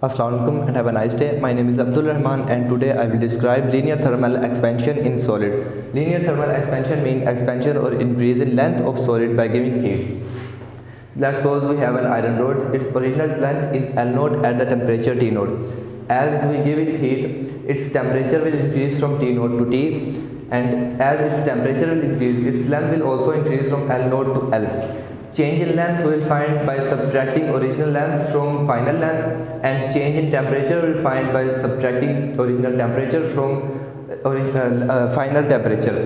Assalamualaikum and have a nice day. My name is Abdul Rehman and today I will describe linear thermal expansion in solid. Linear thermal expansion means expansion or increase in length of solid by giving heat. Let's suppose we have an iron rod. Its original length is L naught at the temperature T naught. As we give it heat, its temperature will increase from T naught to T, and as its temperature will increase, its length will also increase from L naught to L. Change in length we will find by subtracting original length from final length, and change in temperature we will find by subtracting original temperature from final temperature.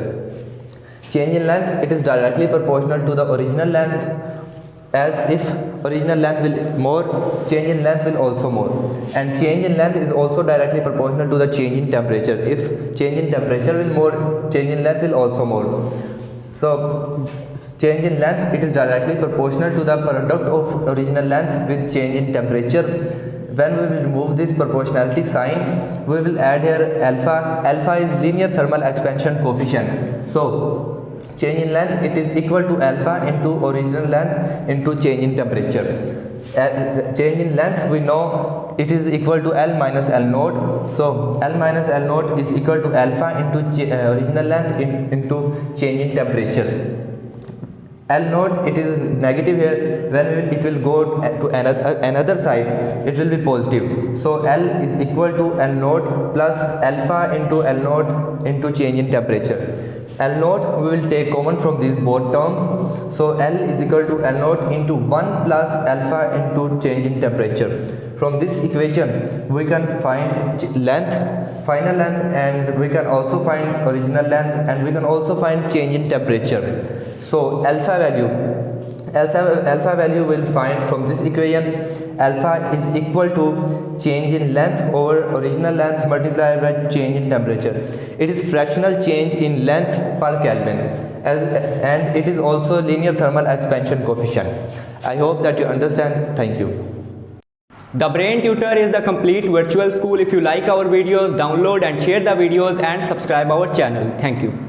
Change in length, it is directly proportional to the original length, as if original length will more, change in length will also more, and change in length is also directly proportional to the change in temperature. If change in temperature will more, change in length will also more. So change in length, it is directly proportional to the product of original length with change in temperature. When we will remove this proportionality sign, we will add here alpha. Alpha is linear thermal expansion coefficient. So change in length, it is equal to alpha into original length into change in temperature. Change in length we know it is equal to L minus L naught. So L minus L naught is equal to alpha into original length into change in temperature. L naught, it is negative here. When it will go to another side, it will be positive. So L is equal to L naught plus alpha into L naught into change in temperature. L naught we will take common from these both terms. So L is equal to L naught into 1 plus alpha into change in temperature. From this equation we can find length, final length, and we can also find original length, and we can also find change in temperature. So alpha value will find from this equation. Alpha is equal to change in length over original length multiplied by change in temperature. It is fractional change in length per Kelvin, and it is also linear thermal expansion coefficient. I hope that you understand. Thank you. The Brain Tutor is the complete virtual school. If you like our videos, download and share the videos and subscribe our channel. Thank you.